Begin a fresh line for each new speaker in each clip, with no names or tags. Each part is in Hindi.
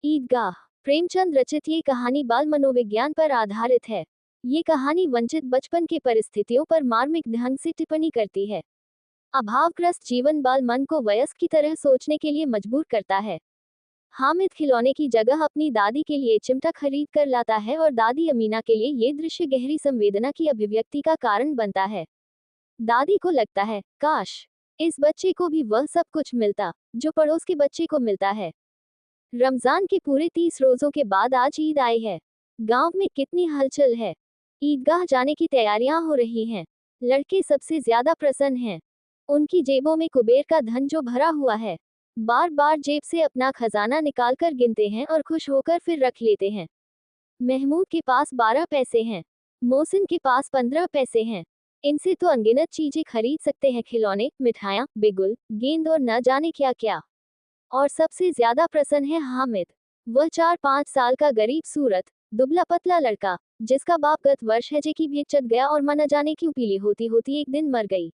ईदगाह। प्रेमचंद रचित ये कहानी बाल मनोविज्ञान पर आधारित है। ये कहानी वंचित बचपन की परिस्थितियों पर मार्मिक ढंग से टिप्पणी करती है। अभावग्रस्त जीवन बाल मन को वयस्क की तरह सोचने के लिए मजबूर करता है। हामिद खिलौने की जगह अपनी दादी के लिए चिमटा खरीद कर लाता है और दादी अमीना के लिए ये दृश्य गहरी संवेदना की अभिव्यक्ति का कारण बनता है। दादी को लगता है, काश इस बच्चे को भी वह सब कुछ मिलता जो पड़ोस के बच्चे को मिलता है। रमजान के पूरे 30 रोजों के बाद आज ईद आई है। गांव में कितनी हलचल है। ईदगाह जाने की तैयारियां हो रही हैं। लड़के सबसे ज्यादा प्रसन्न हैं। उनकी जेबों में कुबेर का धन जो भरा हुआ है। बार बार जेब से अपना खजाना निकालकर गिनते हैं और खुश होकर फिर रख लेते हैं। महमूद के पास 12 पैसे हैं। मोहसिन के पास 15 पैसे हैं। इनसे तो अनगिनत चीजें खरीद सकते हैं, खिलौने, मिठाइयाँ, बिगुल, गेंद और न जाने क्या क्या। और सबसे ज्यादा प्रसन्न है हामिद। वह 4-5 साल का गरीब सूरत, दुबला पतला लड़का, जिसका बाप गत वर्ष हैजे की भेंट चढ़ गया और मां न जाने क्यों पीली होती होती एक दिन मर गई।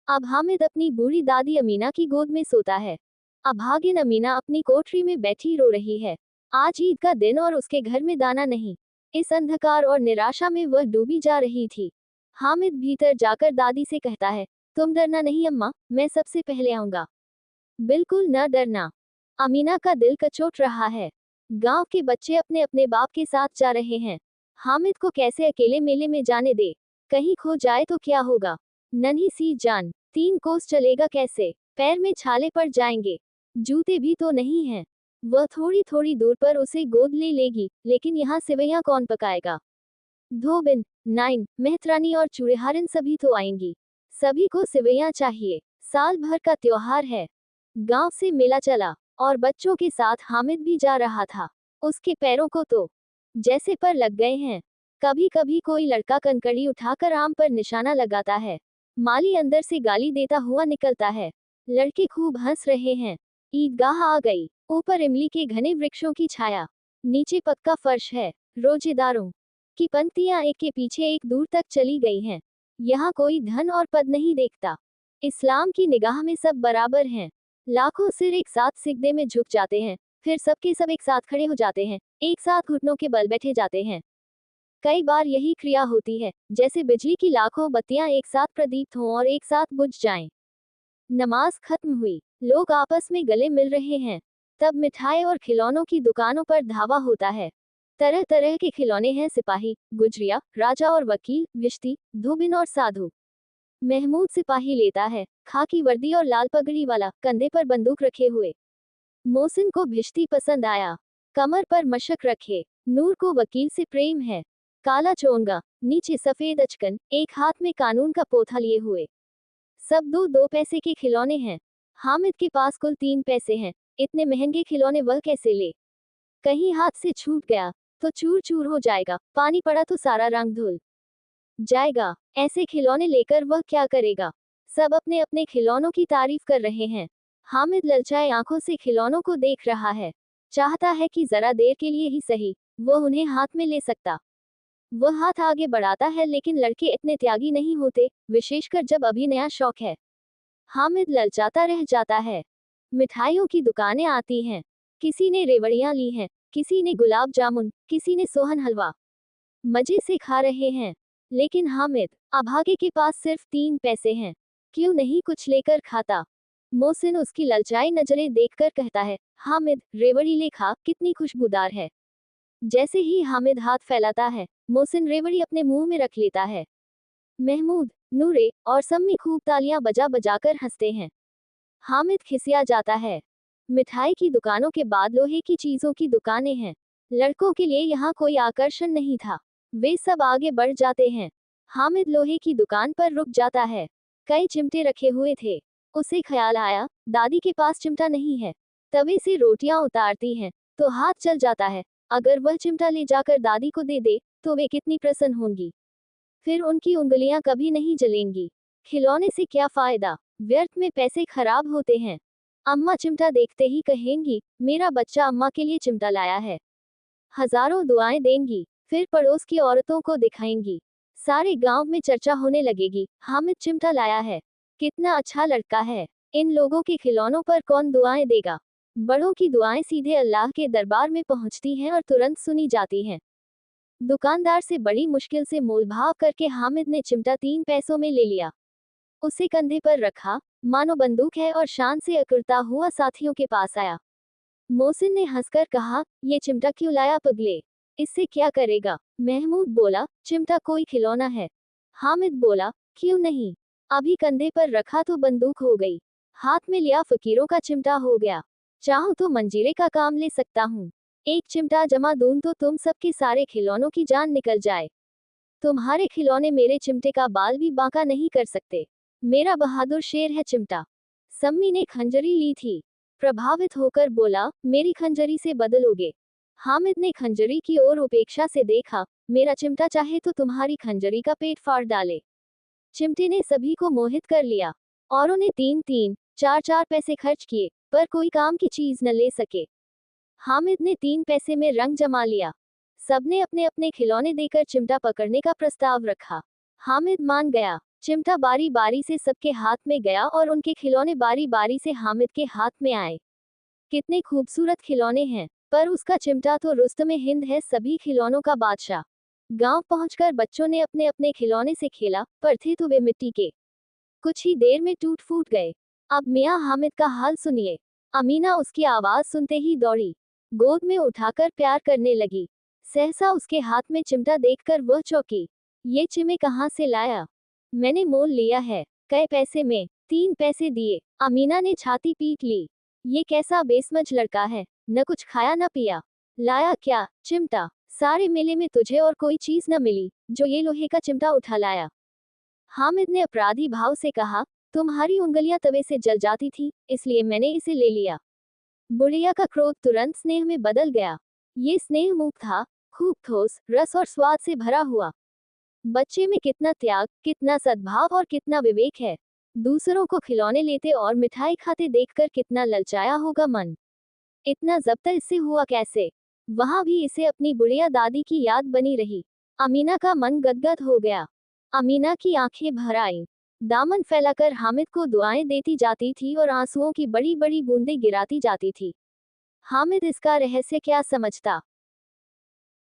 अब हामिद अपनी बूढ़ी दादी अमीना की गोद में सोता है। अभागिन अमीना अपनी कोठरी में बैठी रो रही है। आज ईद का दिन और उसके घर में दाना नहीं। इस अंधकार और निराशा में वह डूबी जा रही थी। हामिद भीतर जाकर दादी से कहता है, तुम डरना नहीं अम्मा, मैं सबसे पहले आऊंगा। बिल्कुल न डरना। अमीना का दिल कचोट रहा है। गांव के बच्चे अपने अपने बाप के साथ जा रहे हैं। हामिद को कैसे अकेले मेले में जाने दे। कहीं खो जाए तो क्या होगा। नन्ही सी जान, 3 कोस चलेगा कैसे। पैर में छाले पड़ जाएंगे। जूते भी तो नहीं हैं। वह थोड़ी थोड़ी दूर पर उसे गोद ले लेगी, लेकिन यहाँ सिवैयां कौन पकाएगा। धोबिन, नाइन, मेहतरानी और चूड़ेहारिन सभी तो आएंगी। सभी को सिवैयां चाहिए। साल भर का त्योहार है। गांव से मेला चला और बच्चों के साथ हामिद भी जा रहा था। उसके पैरों को तो जैसे पर लग गए हैं। कभी कभी कोई लड़का कंकड़ी उठाकर आम पर निशाना लगाता है। माली अंदर से गाली देता हुआ निकलता है। लड़के खूब हंस रहे हैं। ईदगाह आ गई। ऊपर इमली के घने वृक्षों की छाया, नीचे पक्का फर्श है। रोजेदारों की पंक्तियां एक के पीछे एक दूर तक चली गई हैं। यहाँ कोई धन और पद नहीं देखता। इस्लाम की निगाह में सब बराबर हैं। लाखों सिर एक साथ सिजदे में झुक जाते हैं, फिर सबके सब एक साथ खड़े हो जाते हैं, एक साथ घुटनों के बल बैठे जाते हैं। कई बार यही क्रिया होती है, जैसे बिजली की लाखों बत्तियां एक साथ प्रदीप्त हों और एक साथ बुझ जाएं। नमाज खत्म हुई। लोग आपस में गले मिल रहे हैं। तब मिठाई और खिलौनों की दुकानों पर धावा होता है। तरह तरह के खिलौने हैं, सिपाही, गुजरिया, राजा और वकील, विश्ती, धोबिन और साधु। महमूद सिपाही लेता है, खाकी वर्दी और लाल पगड़ी वाला, कंधे पर बंदूक रखे हुए। मोहसिन को भिश्ती पसंद आया, कमर पर मशक रखे। नूर को वकील से प्रेम है, काला चोंगा, नीचे सफेद अचकन, एक हाथ में कानून का पोथा लिए हुए। सब 2-2 पैसे के खिलौने हैं। हामिद के पास कुल 3 पैसे हैं। इतने महंगे खिलौने वह कैसे ले। कहीं हाथ से छूट गया तो चूर चूर हो जाएगा, पानी पड़ा तो सारा रंग धुल जाएगा। ऐसे खिलौने लेकर वह क्या करेगा। सब अपने अपने खिलौनों की तारीफ कर रहे हैं। हामिद ललचाए आंखों से खिलौनों को देख रहा है। चाहता है कि जरा देर के लिए ही सही वह उन्हें हाथ में ले सकता। वह हाथ आगे बढ़ाता है, लेकिन लड़के इतने त्यागी नहीं होते, विशेषकर जब अभी नया शौक है। हामिद ललचाता रह जाता है। मिठाइयों की दुकानें आती हैं। किसी ने रेवड़ियां ली हैं, किसी ने गुलाब जामुन, किसी ने सोहन हलवा। मजे से खा रहे हैं। लेकिन हामिद, अभागे के पास सिर्फ 3 पैसे हैं। क्यों नहीं कुछ लेकर खाता। मोहसिन उसकी ललचाई नजरें देखकर कहता है, हामिद, रेवड़ी ले खा, कितनी खुशबूदार है। जैसे ही हामिद हाथ फैलाता है, मोहसिन रेवड़ी अपने मुंह में रख लेता है। महमूद, नूरे और सम्मी खूब तालियां बजा बजाकर हंसते हैं। हामिद खिसिया जाता है। मिठाई की दुकानों के बाद लोहे की चीजों की दुकानें हैं। लड़कों के लिए यहाँ कोई आकर्षण नहीं था। वे सब आगे बढ़ जाते हैं। हामिद लोहे की दुकान पर रुक जाता है। कई चिमटे रखे हुए थे। उसे ख्याल आया, दादी के पास चिमटा नहीं है। तवे से रोटियां उतारती हैं तो हाथ जल जाता है। अगर वह चिमटा ले जाकर दादी को दे दे तो वे कितनी प्रसन्न होंगी। फिर उनकी उंगलियां कभी नहीं जलेंगी। खिलौने से क्या फायदा, व्यर्थ में पैसे खराब होते हैं। अम्मा चिमटा देखते ही कहेंगी, मेरा बच्चा अम्मा के लिए चिमटा लाया है। हजारों दुआएं देंगी, फिर पड़ोस की औरतों को दिखाएंगी। सारे गांव में चर्चा होने लगेगी, हामिद चिमटा लाया है, कितना अच्छा लड़का है। इन लोगों के खिलौनों पर कौन दुआएं देगा। बड़ों की दुआएं सीधे अल्लाह के दरबार में पहुंचती हैं और तुरंत सुनी जाती हैं। दुकानदार से बड़ी मुश्किल से मोलभाव करके हामिद ने चिमटा 3 पैसों में ले लिया। उसे कंधे पर रखा, मानो बंदूक है, और शान से अकड़ता हुआ साथियों के पास आया। मोहसिन ने हंसकर कहा, ये चिमटा क्यों लाया पगले? इससे क्या करेगा? महमूद बोला, चिमटा कोई खिलौना है। हामिद बोला, क्यों नहीं? अभी कंधे पर रखा तो बंदूक हो गई, हाथ में लिया फकीरों का चिमटा हो गया। चाहूं तो मंजीरे का काम ले सकता हूँ। एक चिमटा जमा दूं तो तुम सबके सारे खिलौनों की जान निकल जाए। तुम्हारे खिलौने मेरे चिमटे का बाल भी बांका नहीं कर सकते। मेरा बहादुर शेर है चिमटा। सम्मी ने खंजरी ली थी। प्रभावित होकर बोला, मेरी खंजरी से बदलोगे? हामिद ने खंजरी की ओर उपेक्षा से देखा। मेरा चिमटा चाहे तो तुम्हारी खंजरी का पेट फाड़ डाले। चिमटे ने सभी को मोहित कर लिया। औरों ने 3-3, 4-4 पैसे खर्च किए, पर कोई काम की चीज न ले सके। हामिद ने 3 पैसे में रंग जमा लिया। सबने अपने अपने खिलौने देकर चिमटा पकड़ने का प्रस्ताव रखा। हामिद मान गया। चिमटा बारी बारी से सबके हाथ में गया और उनके खिलौने बारी बारी से हामिद के हाथ में आए। कितने खूबसूरत खिलौने हैं, पर उसका चिमटा तो रुस्तमे हिंद है, सभी खिलौनों का बादशाह। गांव पहुंचकर बच्चों ने अपने अपने खिलौने से खेला, पर थे तो वे मिट्टी के। कुछ ही देर में टूट फूट गए। अब मियां हामिद का हाल सुनिए। अमीना उसकी आवाज सुनते ही दौड़ी, गोद में उठाकर प्यार करने लगी। सहसा उसके हाथ में चिमटा देखकर वह चौंकी। ये चिमे कहाँ से लाया? मैंने मोल लिया है। कै पैसे में? 3 पैसे दिए। अमीना ने छाती पीट ली। ये कैसा बेसमझ लड़का है, न कुछ खाया न पिया। लाया क्या? चिमटा। सारे मेले में तुझे और कोई चीज न मिली जो ये लोहे का चिमटा उठा लाया। हामिद ने अपराधी भाव से कहा, तुम्हारी उंगलियां तवे से जल जाती थी, इसलिए मैंने इसे ले लिया। बुढ़िया का क्रोध तुरंत स्नेह में बदल गया। ये स्नेह मूक था, खूब ठोस, रस और स्वाद से भरा हुआ। बच्चे में कितना त्याग, कितना सद्भाव और कितना विवेक है। दूसरों को खिलौने लेते और मिठाई खाते देखकर कितना ललचाया होगा मन। इतना जब्त इससे हुआ कैसे? वहां भी इसे अपनी बुढ़िया दादी की याद बनी रही। अमीना का मन गदगद हो गया। अमीना की आंखें भर आईं। दामन फैलाकर हामिद को दुआएं देती जाती थी और आंसुओं की बड़ी बड़ी बूंदें गिराती जाती थी। हामिद इसका रहस्य क्या समझता?